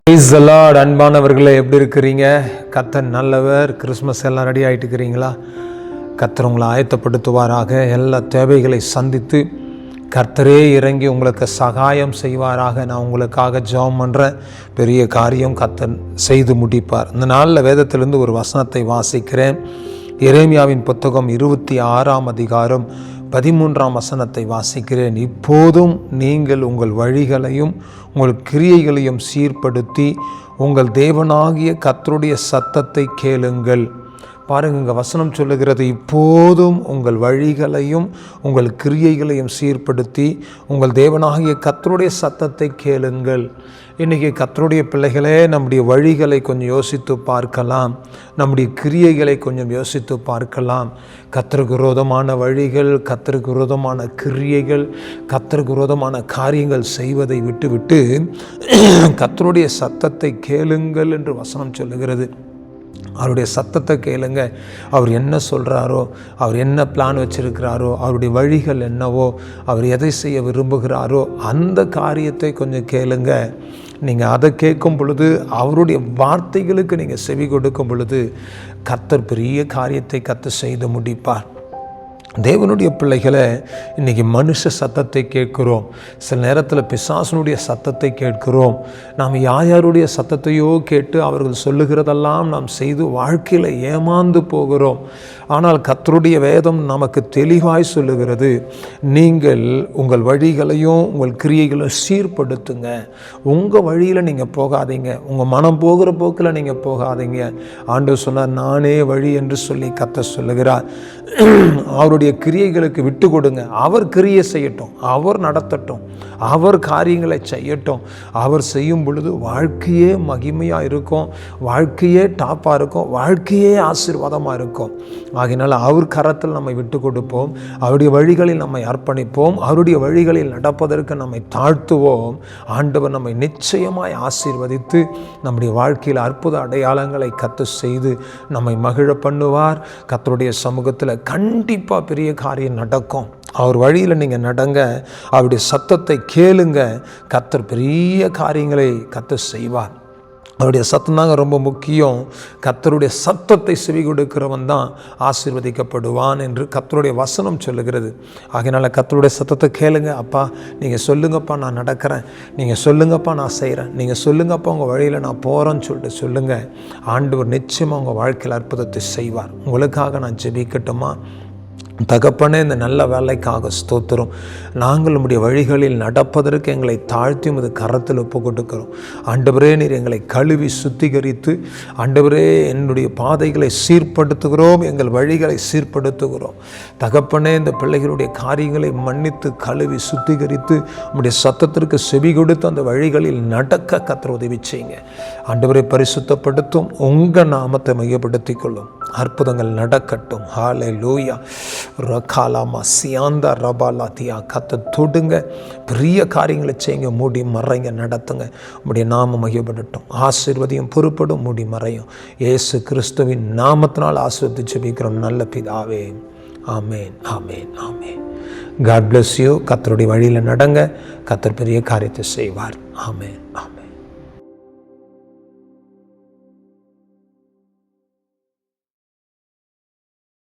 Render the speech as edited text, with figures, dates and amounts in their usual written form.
Praise the Lord. அன்பானவர்களே, எப்படி இருக்கிறீங்க? கர்த்தர் நல்லவர். கிறிஸ்மஸ் எல்லாம் ரெடி ஆகிட்டு இருக்கிறீங்களா? கர்த்தர் உங்களை ஆயத்தப்படுத்துவாராக. எல்லா தேவைகளை சந்தித்து கர்த்தரே இறங்கி உங்களுக்கு சகாயம் செய்வாராக. நான் உங்களுக்காக ஜெபம் பண்ணுறேன். பெரிய காரியம் கர்த்தர் செய்து முடிப்பார். இந்த நாளில் வேதத்திலிருந்து ஒரு வசனத்தை வாசிக்கிறேன். எரேமியாவின் புத்தகம் 26ஆம் அதிகாரம் 13ஆம் வசனத்தை வாசிக்கிறேன். இப்போதும் நீங்கள் உங்கள் வழிகளையும் உங்கள் கிரியைகளையும் சீர்படுத்தி உங்கள் தேவனாகிய கர்த்தருடைய சத்தத்தை கேளுங்கள். பாருங்க, இங்கே வசனம் சொல்லுகிறது, இப்போதும் உங்கள் வழிகளையும் உங்கள் கிரியைகளையும் சீர்படுத்தி உங்கள் தேவனாகிய கர்த்தருடைய சத்தத்தை கேளுங்கள். இன்றைக்கி கர்த்தருடைய பிள்ளைகளே, நம்முடைய வழிகளை கொஞ்சம் யோசித்து பார்க்கலாம். நம்முடைய கிரியைகளை கொஞ்சம் யோசித்து பார்க்கலாம். கர்த்தருக்கு விரோதமான வழிகள், கர்த்தருக்கு விரோதமான கிரியைகள், கர்த்தருக்கு விரோதமான காரியங்கள் செய்வதை விட்டுவிட்டு கர்த்தருடைய சத்தத்தை கேளுங்கள் என்று வசனம் சொல்லுகிறது. அவருடைய சத்தத்தை கேளுங்க. அவர் என்ன சொல்கிறாரோ, அவர் என்ன பிளான் வச்சுருக்கிறாரோ, அவருடைய வழிகள் என்னவோ, அவர் எதை செய்ய விரும்புகிறாரோ அந்த காரியத்தை கொஞ்சம் கேளுங்க. நீங்கள் அதை கேட்கும் பொழுது, அவருடைய வார்த்தைகளுக்கு நீங்கள் செவி கொடுக்கும் பொழுது கர்த்தர் பெரிய காரியத்தை கர்த்தர் செய்து முடிப்பார். தேவனுடைய பிள்ளைகளை, இன்றைக்கி மனுஷ சத்தத்தை கேட்குறோம், சில நேரத்தில் பிசாசனுடைய சத்தத்தை கேட்கிறோம். நாம் யாருடைய சத்தத்தையோ கேட்டு அவர்கள் சொல்லுகிறதெல்லாம் நாம் செய்து வாழ்க்கையில் ஏமாந்து போகிறோம். ஆனால் கர்த்தருடைய வேதம் நமக்கு தெளிவாய் சொல்லுகிறது, நீங்கள் உங்கள் வழிகளையும் உங்கள் கிரியைகளையும் சீர்படுத்துங்க. உங்கள் வழியில் நீங்கள் போகாதீங்க, உங்கள் மனம் போகிற போக்கில் நீங்கள் போகாதீங்க. ஆண்டவர் சொன்னார், நானே வழி என்று சொல்லி கர்த்தர் சொல்லுகிறார். அவருடைய கிரியைகளுக்கு விட்டு கொடுங்க. அவர் கிரியை செய்யட்டும், அவர் நடத்தட்டும், அவர் காரியங்களை செய்யட்டும். அவர் செய்யும் பொழுது வாழ்க்கையே மகிமையாக இருக்கும், வாழ்க்கையே டாப்பாக இருக்கும், வாழ்க்கையே ஆசீர்வாதமாக இருக்கும். ஆகையினால் அவர் கரத்தில் நம்மை விட்டு கொடுப்போம், அவருடைய வழிகளில் நம்மை அர்ப்பணிப்போம், அவருடைய வழிகளில் நடப்பதற்கு நம்மை தாழ்த்துவோம். ஆண்டவர் நம்மை நிச்சயமாய் ஆசீர்வதித்து நம்முடைய வாழ்க்கையில் அற்புத அடையாளங்களை கர்த்தர் செய்து நம்மை மகிழ பண்ணுவார். கர்த்தருடைய சமூகத்தில் கண்டிப்பாக பெரிய காரியம் நடக்கும். அவர் வழியில் நீங்கள் நடங்க, அவருடைய சத்தத்தை கேளுங்க. கர்த்தர் பெரிய காரியங்களை கர்த்தர் செய்வார். அவருடைய சத்தம் தாங்க ரொம்ப முக்கியம். கர்த்தருடைய சத்தத்தை செவி கொடுக்கிறவன் தான் ஆசீர்வதிக்கப்படுவான் என்று கர்த்தருடைய வசனம் சொல்லுகிறது. ஆகையினால கர்த்தருடைய சத்தத்தை கேளுங்க. அப்பா, நீங்கள் சொல்லுங்கப்பா, நான் நடக்கிறேன். நீங்கள் சொல்லுங்கப்பா, நான் செய்கிறேன். நீங்கள் சொல்லுங்கப்பா, உங்கள் வழியில் நான் போகிறேன்னு சொல்லிட்டு சொல்லுங்கள். ஆண்டவர் நிச்சயமாக உங்கள் வாழ்க்கையில் அற்புதத்தை செய்வார். உங்களுக்காக நான் ஜெபிக்கட்டுமா? தகப்பனே, இந்த நல்ல வேலைக்காக ஸ்தோத்திரம். நாங்கள் நம்முடைய வழிகளில் நடப்பதற்கு எங்களை தாழ்த்தி உமது கரத்தில் ஒப்பு கொடுக்கிறோம். ஆண்டவரே, நீர் எங்களை கழுவி சுத்திகரித்து, ஆண்டவரே, என்னுடைய பாதைகளை சீர்படுத்துகிறோம், எங்கள் வழிகளை சீர்படுத்துகிறோம். தகப்பனே, இந்த பிள்ளைகளுடைய காரியங்களை மன்னித்து கழுவி சுத்திகரித்து உம்முடைய சத்தத்திற்கு செவி கொடுத்து அந்த வழிகளில் நடக்க கர்த்தர் உதவி செய்யுங்க. ஆண்டவரை பரிசுத்தப்படுத்தும், உங்கள் நாமத்தை மையப்படுத்திக் கொள்ளும். அற்புதங்கள் நடக்கட்டும். ஹல்லேலூயா. ரகாலாமா சியாந்தா ரபாலாத்தியா. கர்த்தர் தொடுங்க, பெரிய காரியங்களை செய்யுங்க. மூடி மறைங்க, நடத்துங்க. உம்முடைய நாமம் மையப்படட்டும். ஆசீர்வதியும் பொறுப்படும், மூடி மறையும். இயேசு கிறிஸ்துவின் நாமத்தினால் ஆசீர்வதித்து ஜெபிக்கிறோம் நல்ல பிதாவே. Amen, amen, amen. God bless you. கர்த்தருடைய வழியில் நடங்க. கர்த்தர் பெரிய காரியத்தை செய்வார். ஆமேன், ஆமேன்.